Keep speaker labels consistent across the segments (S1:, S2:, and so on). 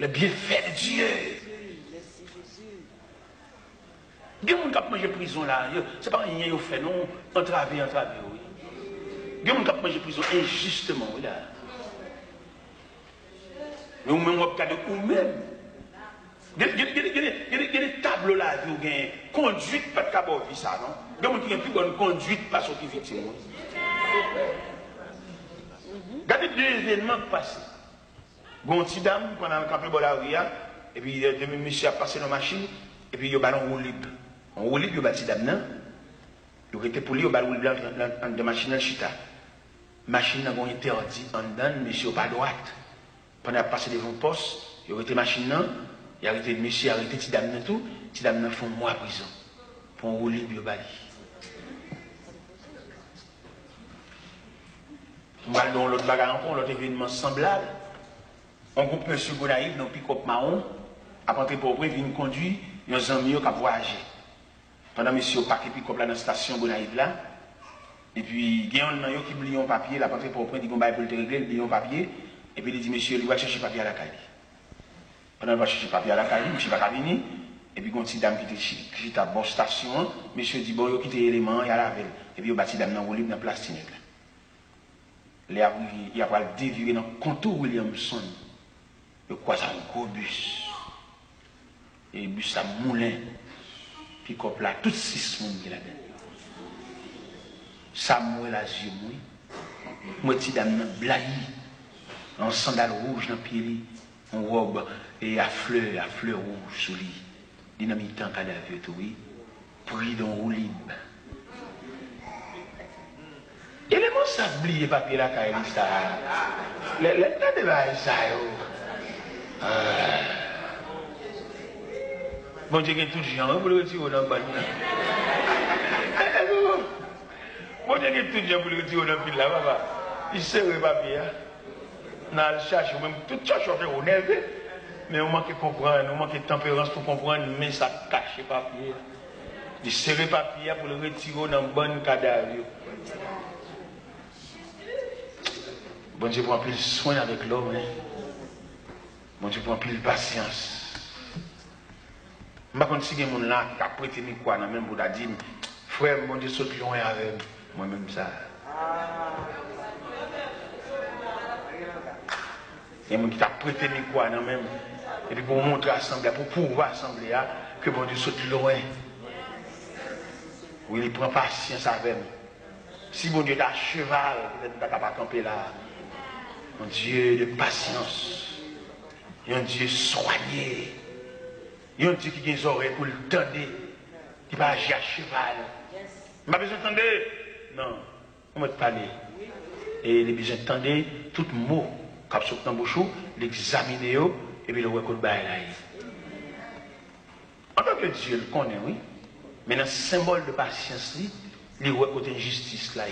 S1: Le bienfait de Dieu. Il y a des gens qui ont mangé prison là. Ce n'est pas rien qu'ils ont fait, non. Entravé, oui. Il y a des gens qui ont mangé prison injustement, oui, là. Mais vous-même, vous regardez vous-même. Il y a des tableaux là, vous avez conduite, pas de cabot, ça, non? Il y a des gens qui ont plus bonne conduite, pas sorti victime. Regardez deux événements qui passent. Bon, petit dame, pendant le campé de la rue, et puis, monsieur a passé dans la machine, et puis, il y a un ballon roulé. On roule, il y a un petit dame, non? Il était pour lui, il y a un ballon roulé dans la machine, chita. Machine a été interdit en dedans, monsieur pas droite. Pendant qu'il a passé devant le poste, il a arrêté la machine, il a arrêté le monsieur, il a arrêté petit dame, tout. Petit dame, font moi prison. Pour rouler, il y a un ballon. On va dans l'autre bagarre, l'autre événement semblable. On groupe M. Gonaïve dans le pick-up marron, après pour venir conduire, il y a un ami qui a voyagé. Pendant que M. Paquet pick-up là dans la station Gonaïve là, et puis il y a un ami qui oublie un papier, là, après pour prendre, il dit qu'on va pour le régler, il oublie un papier, et puis il dit monsieur, il va chercher papier à la caille. Pendant qu'il va chercher papier à la caille, monsieur va venir, et puis il y a une petite dame qui est à la bonne station, monsieur dit bon, il a quitté l'élément, il y a la veille, et puis il y a une petite dame dans le dans la plastique. Il y a le dévirer dans le contour Williamson. Il y a un gros bus. Et le bus a moulin. Puis comme là, toutes 6 personnes qui là-dedans. Samuel a yeux mouillés. Moi, petit dame blahi. En sandales rouges dans le pied. En robe et à fleurs rouges sous lui. Dynamite en cadavre, oui. Pris dans le libre. Et les mots s'oublient papier la caille, ça. Les débat, ça, bon Dieu, il y a tout le gens, vous le retirez dans le bain. Bon Dieu, il y a tout le gens, vous le retirez dans le pile là, papa. Il sert le papier. On a le chercher, même tout chercher, on est élevé. Mais on manque de comprendre, on manque de tempérance pour comprendre, mais ça cache le papier. Il sert le papier pour le retirer dans le bon cadavre. Bon Dieu prend plus soin avec l'homme. Bon Dieu prend plus de patience. Je ne sais pas si il y a des gens là qui ont prêté quoi dans même pour dire frère, bon Dieu saute loin avec moi-même ça. Il y a des gens qui ont prêté quoi dans même. Et puis pour montrer l'assemblée, pour pouvoir assembler, que bon Dieu saute loin. Oui, il prend patience avec moi. Si bon Dieu est à cheval, peut-être qu'il ne va pas camper là. Un Dieu de patience. Il y a un Dieu soigné. Il y a un Dieu qui a des oreilles pour le tendre. Qui va agir à cheval. Il n'a pas besoin d'entendre. Non. On va te parler. Et il a besoin d'entendre tout mot qui sort dans le bouchon, l'examiner et puis le record de là. En tant que Dieu le connaît, oui. Mais dans le symbole de patience, il record d'injustice là.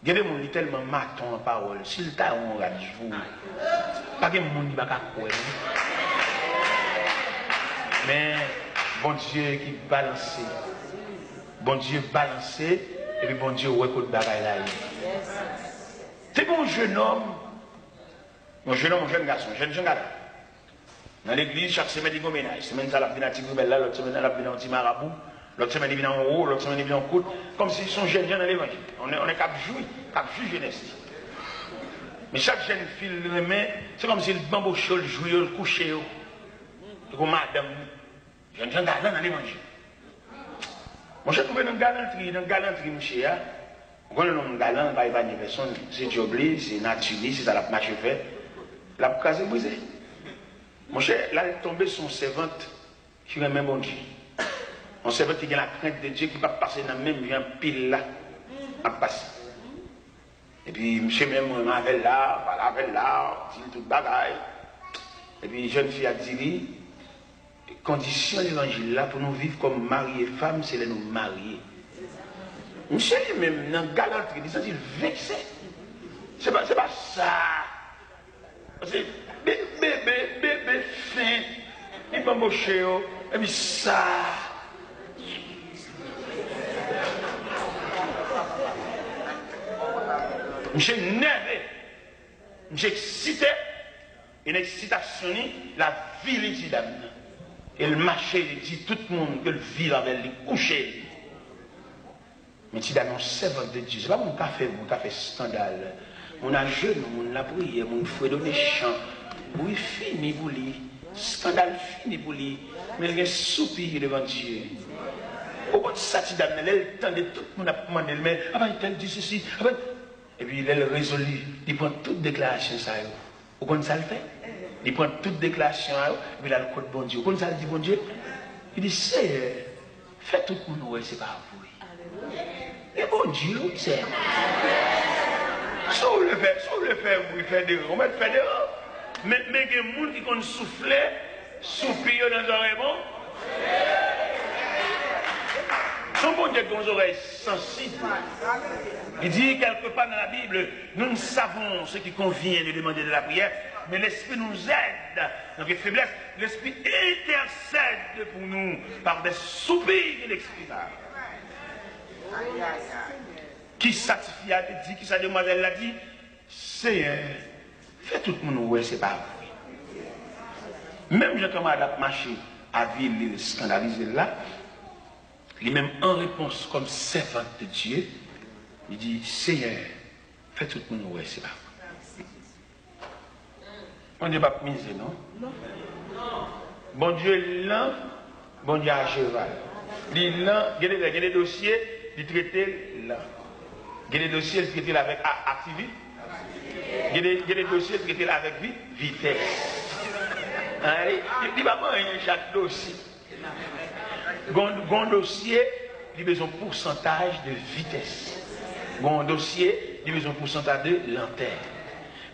S1: Il y a des gens qui sont tellement matons en parole. S'il t'a on va jouer. Pas que les gens qui ne croient. Mais bon Dieu qui balance. Bon Dieu balancé. Et puis bon Dieu record de bagaille là. C'est mon jeune homme. Mon jeune garçon, jeune garçon. Dans l'église, chaque semaine, il y a un ménage. Semaine, ça, il vient à Tigribel là, l'autre semaine, il vient à Timarabout, l'autre semaine, il vient en haut, l'autre semaine, il vient en côte. Comme s'ils sont jeunes dans l'évangile. On est cap jouer jeunesse. Mais chaque jeune fille, c'est comme si le bambouche, le jouer, le coucher. Comme madame, jeune galant dans l'évangile. Moi, j'ai trouvé dans galanterie, monsieur. Quand on est galant, il n'y a pas de personne. C'est Diobli, c'est naturel, c'est ça la marche fait. La case est brisée. Mon cher, là, il est tombé son servante qui est même bon Dieu. Un servante qui a la crainte de Dieu qui va passer dans le même pile là, à passer. Et puis, monsieur même, on avait là, dit tout bagaille. Et puis, jeune fille a dit, condition de l'évangile là, pour nous vivre comme mari et femme, c'est de nous marier. Monsieur même, dans la galanterie, il s'est vexé. C'est pas ça. C'est bébé fin, il va m'embaucher, et puis ça. Monsieur nerveux, monsieur excité, une excitation, la ville de dame. Et le marché, il dit tout le monde que le vit avec lui, couché. Mais tu dame, on servante de Dieu. Ce n'est pas mon café, scandale. On a jeune, on a prié, on fait donner chant. Oui, fini pour lui. Scandale fini pour lui. Mais il y a un soupir devant Dieu. Au bout de ça, tu dame, elle tendait tout le monde à demander, mais elle dit ceci. Et puis elle résolut, il prend toute déclaration ça. Vous comprenez ça le fait? Il prend toute déclaration, et puis il a le code bon Dieu. Vous comprenez ça le dit bon Dieu? Il dit, c'est, fais tout le monde, ouais, c'est pas vous. Et bon Dieu, c'est. Si vous le faites, vous faites des on va faire des mais il y a des gens qui ont soufflé, soupir dans les oreilles, bon? Son bon Dieu dans les oreilles sensibles. Il dit quelque part dans la Bible, nous ne savons ce qui convient de demander de la prière, mais l'Esprit nous aide dans les faiblesses. L'Esprit intercède pour nous par des soupirs inexprimables. Qui satisfie a dit, qui sa demoiselle l'a dit, c'est fait tout le monde, ouais, c'est pas vrai. Même Jean-Thomas a marché à ville scandalisé là, il est même en réponse comme servante de Dieu, il dit, Seigneur, fait tout le monde, ouais, c'est pas vrai. Bon Dieu pas misé, non? Bon Dieu lent, bon Dieu à cheval. Il lent, il y a des dossiers, il traite lent. Il y a des dossiers, il traite avec activité. Il y a des dossiers, il traite avec vitesse. Il va prendre chaque dossier. Bon dossier, il a besoin de pourcentage de vitesse. Bon dossier, il a besoin de pourcentage de lenteur.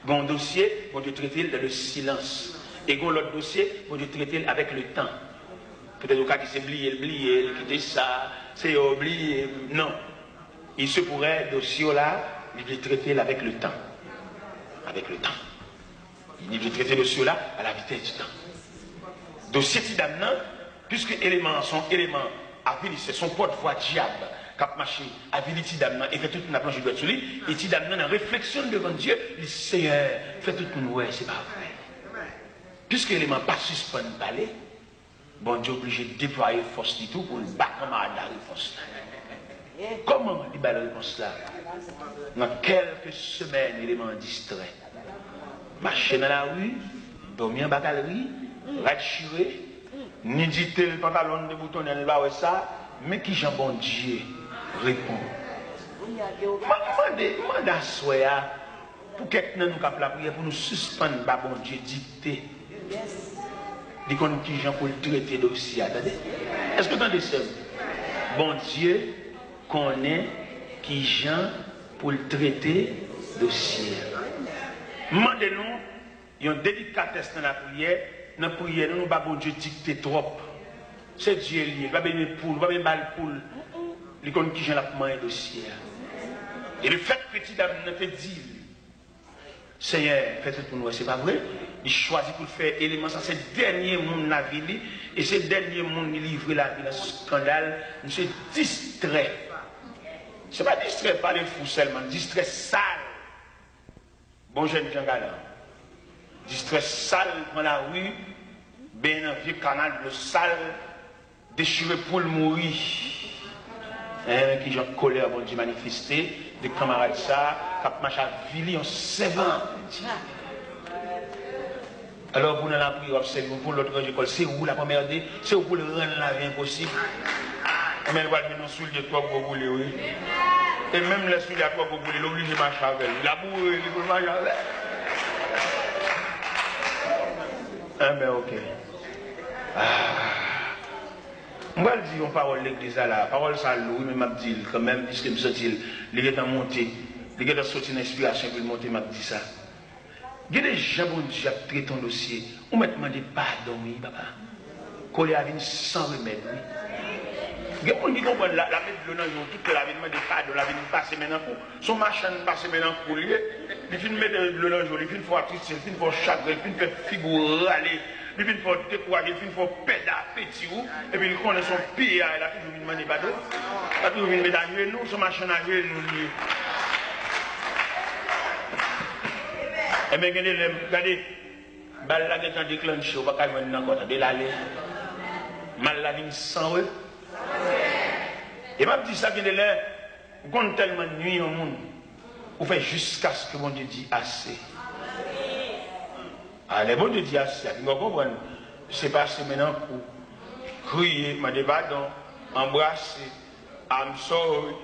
S1: Bon dossier, on doit traiter dans le silence. Et l'autre dossier, on doit traiter avec le temps. Peut-être au cas qui s'est oublié, quitter ça, c'est oublié. Non. Il se pourrait, dossier là, il doit traiter avec le temps. Avec le temps. Il doit traiter le dossier là à la vitesse du temps. Dossier tidamnan, puisque éléments sont éléments à venir, c'est son porte-voix diable. Cap marché, habilité d'amnan, et fait toute une planche de sur lui, et d'amnan en réflexion devant Dieu, il dit Seigneur, fait tout une ouais, c'est pas vrai. Puisque l'élément pas suspend parler, bon Dieu obligé de déployer force du tout pour le battre comme à la réponse là. Comment il bat la réponse là? Dans quelques semaines, l'élément distrait. Marcher dans la rue, dormir en bacalerie, ratchiré, ni dit le pantalon de bouton, elle va ça, mais qui j'en bon Dieu répond. Demande à Soya pour quelqu'un nous capte la prière pour nous suspendre par bon Dieu dicté. Dit qu'on qui j'en pour le traiter dossier. Est-ce que vous entendez ça? Bon Dieu connaît qui j'en pour le traiter dossier. Demandez-nous, il y a une délicatesse dans la prière. Dans la prière, nous ne pas bon Dieu dicter trop. C'est Dieu lié, il va bien poule, il va bien mal poule. Il connaît qui j'en a pour un dossier. Et le fait que petit dame ne te dit, Seigneur, faites tout pour nous, c'est pas vrai. Il choisit pour faire élément, ça c'est le dernier monde la vie, et c'est le dernier monde qui livre la vie dans ce scandale, nous sommes distrait. Ce n'est pas distrait par les fous seulement, distrait sale. Bon jeune Jean Galant. Distrait sale dans la rue, bien un vieux canal de sale, déchiré pour le mourir. Qui j'ai colère, bon Dieu manifesté, des camarades ça, qui marchent à Vili en servant. Alors, pour nous la prière, observez pour l'autre école, c'est où la première idée, c'est où pour le rendre la vie impossible. Mais elle va nous soulever toi pour bouler, oui. Et même les souliers à toi pour bouler, l'obligé de marcher avec elle. La boue, il faut marcher avec elle. Ah, ben ok. On va le dire en parole l'église là, la parole ça lourd, mais m'a dit quand même, puisque me sentit, il est en montée, il est sorti une inspiration pour monter, m'a dit ça. Il y a des gens qui ont traité ton dossier, on m'a demandé pardon, oui, papa. Collé à vie sans remède, oui. Il y a des gens qui comprennent la mettre de l'eau dans toute la vie, demandé pardon, la vie passe maintenant pour. Son machin passe maintenant pour lui, il finit de mettre de l'eau dans le il finit de faire triste, il finit de faire chagrin, il finit de faire figure râler. Il vient pour décourager, il vient pour pédar, petit ou, et puis il connaît son pied, il a toujours une demande bateau. Il a toujours une mettre à genoux, son machin à genoux. Et bien, regardez, balle là qui est déclenché, on va pas jouer dans côté de l'aller. Mal la vie sans eux. Et m'a dit ça que de là, on tellement nuit au monde, on fait jusqu'à ce que mon Dieu dit assez. Allez, bon Dieu dit assez. Vous comprenez? C'est passé maintenant pour crier, me pardon, embrasser, I'm sorry.